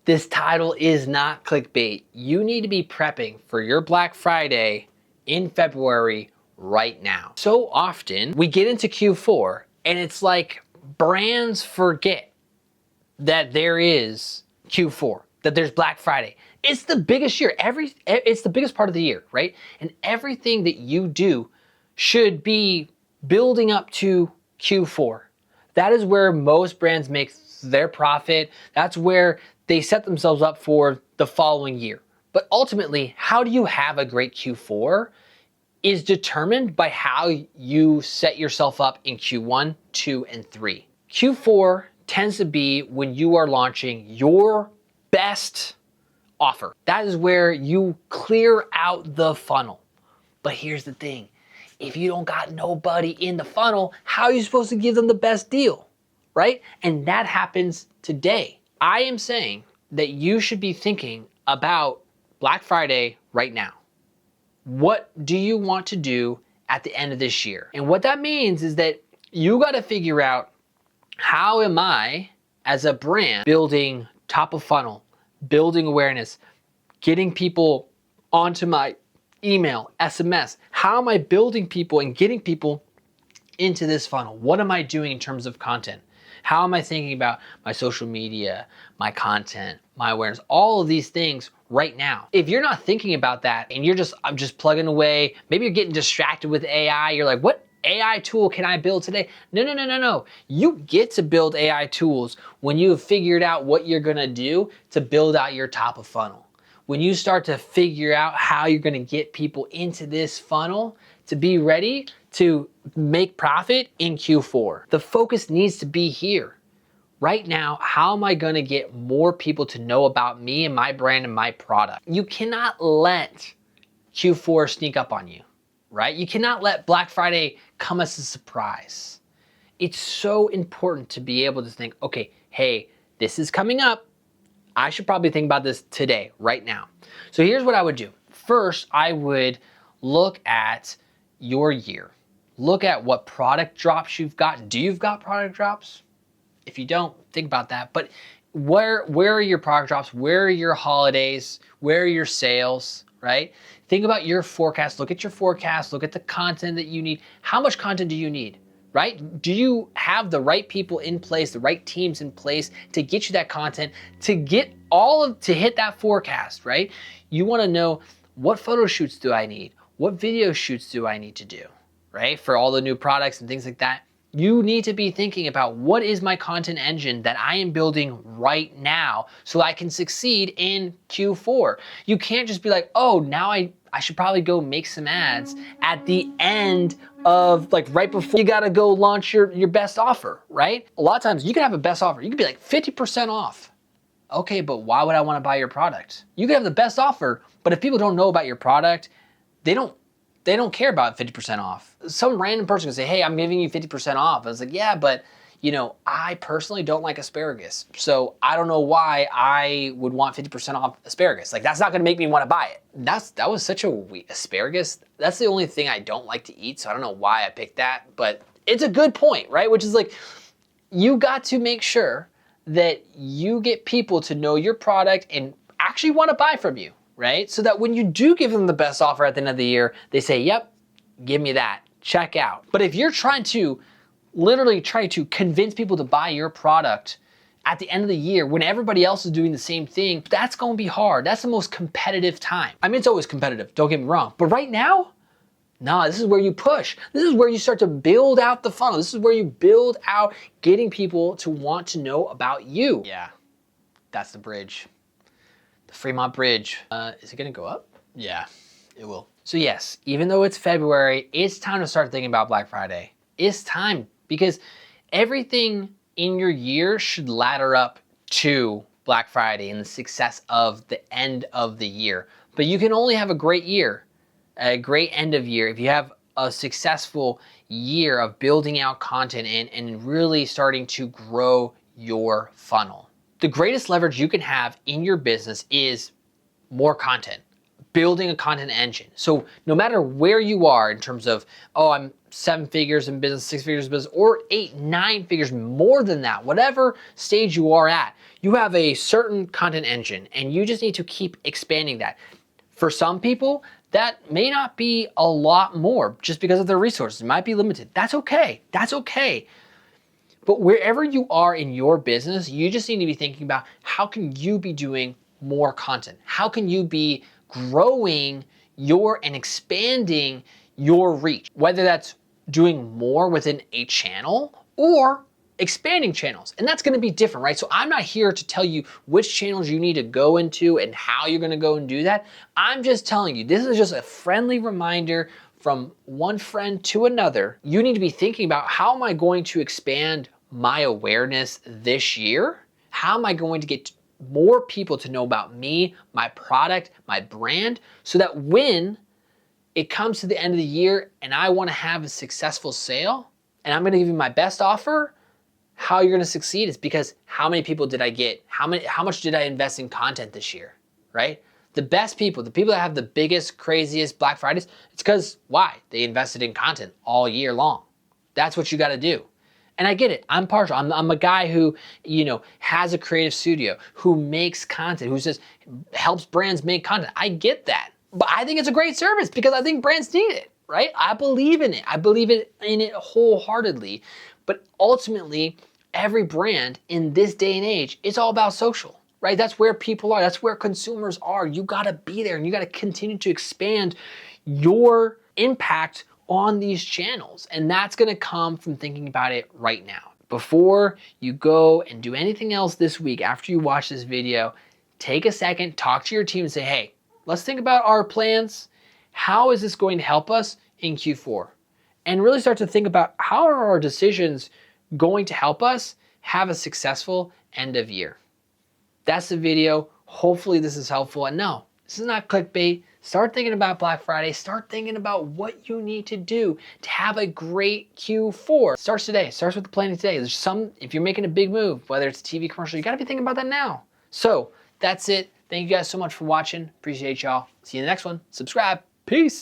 This title is not clickbait. You need to be prepping for your Black Friday in February right now. So often we get into Q4 and it's like brands forget that there is Q4, that there's Black Friday. It's the biggest year. It's the biggest part of the year, right? And everything that you do should be building up to Q4. That is where most brands make their profit. That's where they set themselves up for the following year. But ultimately, how do you have a great Q4 is determined by how you set yourself up in Q1, 2, and 3. Q4 tends to be when you are launching your best offer. That is where you clear out the funnel. But here's the thing. If you don't got nobody in the funnel, how are you supposed to give them the best deal, right? And that happens today. I am saying that you should be thinking about Black Friday right now. What do you want to do at the end of this year? And what that means is that you got to figure out, how am I as a brand building top of funnel, building awareness, getting people onto my email, SMS? How am I building people and getting people into this funnel? What am I doing in terms of content? How am I thinking about my social media, my content, my awareness, all of these things right now? If you're not thinking about that and I'm just plugging away, maybe you're getting distracted with AI, you're like, what AI tool can I build today? No. You get to build AI tools when you have figured out what you're gonna do to build out your top of funnel. When you start to figure out how you're gonna get people into this funnel to be ready to make profit in Q4. The focus needs to be here. Right now, how am I gonna get more people to know about me and my brand and my product? You cannot let Q4 sneak up on you, right? You cannot let Black Friday come as a surprise. It's so important to be able to think, okay, hey, this is coming up. I should probably think about this today, right now. So here's what I would do. First, I would look at your year. Look at what product drops you've got. Do you've got product drops? If you don't, think about that. But where are your product drops? Where are your holidays? Where are your sales, right? Think about your forecast. Look at your forecast. Look at the content that you need. How much content do you need, right? Do you have the right people in place, the right teams in place to get you that content, to hit that forecast, right? You want to know, what photo shoots do I need? What video shoots do I need to do, right? For all the new products and things like that. You need to be thinking about, what is my content engine that I am building right now so I can succeed in Q4. You can't just be like, oh, now I should probably go make some ads at the end of, like, right before you gotta go launch your best offer, right? A lot of times you can have a best offer. You could be like 50% off. Okay, but why would I wanna buy your product? You could have the best offer, but if people don't know about your product, they don't care about 50% off. Some random person can say, hey, I'm giving you 50% off. I was like, yeah, but I personally don't like asparagus. So I don't know why I would want 50% off asparagus. Like, that's not gonna make me wanna buy it. That was such a weird, asparagus. That's the only thing I don't like to eat. So I don't know why I picked that, but it's a good point, right? Which is like, you got to make sure that you get people to know your product and actually wanna buy from you, right? So that when you do give them the best offer at the end of the year, they say, yep, give me that, check out. But if you're literally trying to convince people to buy your product at the end of the year when everybody else is doing the same thing, that's gonna be hard. That's the most competitive time. I mean, it's always competitive, don't get me wrong. But right now, no, this is where you push. This is where you start to build out the funnel. This is where you build out getting people to want to know about you. Yeah, that's the bridge. The Fremont Bridge. Is it gonna go up? Yeah, it will. So yes, even though it's February, it's time to start thinking about Black Friday. It's time, because everything in your year should ladder up to Black Friday and the success of the end of the year. But you can only have a great year, a great end of year, if you have a successful year of building out content and really starting to grow your funnel. The greatest leverage you can have in your business is more content, building a content engine. So no matter where you are in terms of, oh, I'm 7 figures in business, 6 figures in business, or 8, 9 figures, more than that, whatever stage you are at, You have a certain content engine and you just need to keep expanding that. For some people, that may not be a lot more just because of their resources. It might be limited. That's okay. That's okay. But wherever you are in your business, you just need to be thinking about how can you be doing more content? How can you be growing and expanding your reach? Whether that's doing more within a channel or expanding channels. And that's gonna be different, right? So I'm not here to tell you which channels you need to go into and how you're gonna go and do that. I'm just telling you, this is just a friendly reminder from one friend to another. You need to be thinking about, how am I going to expand my awareness this year? How am I going to get more people to know about me, my product, my brand, so that when it comes to the end of the year and I wanna have a successful sale and I'm gonna give you my best offer, how you're gonna succeed is because how many people did I get? How much did I invest in content this year, right? The best people, the people that have the biggest, craziest Black Fridays, it's because why? They invested in content all year long. That's what you gotta do. And I get it, I'm partial. I'm a guy who, has a creative studio, who makes content, who just helps brands make content. I get that. But I think it's a great service because I think brands need it, right? I believe in it. I believe in it wholeheartedly. But ultimately, every brand in this day and age, it's all about social, right? That's where people are. That's where consumers are. You gotta be there and you gotta continue to expand your impact on these channels. And that's gonna come from thinking about it right now. Before you go and do anything else this week, after you watch this video, take a second, talk to your team and say, hey, let's think about our plans. How is this going to help us in Q4? And really start to think about, how are our decisions going to help us have a successful end of year? That's the video. Hopefully this is helpful. And no, this is not clickbait. Start thinking about Black Friday. Start thinking about what you need to do to have a great Q4. Starts today. Starts with the planning today. If you're making a big move, whether it's a TV commercial, you got to be thinking about that now. So that's it. Thank you guys so much for watching. Appreciate y'all. See you in the next one. Subscribe. Peace.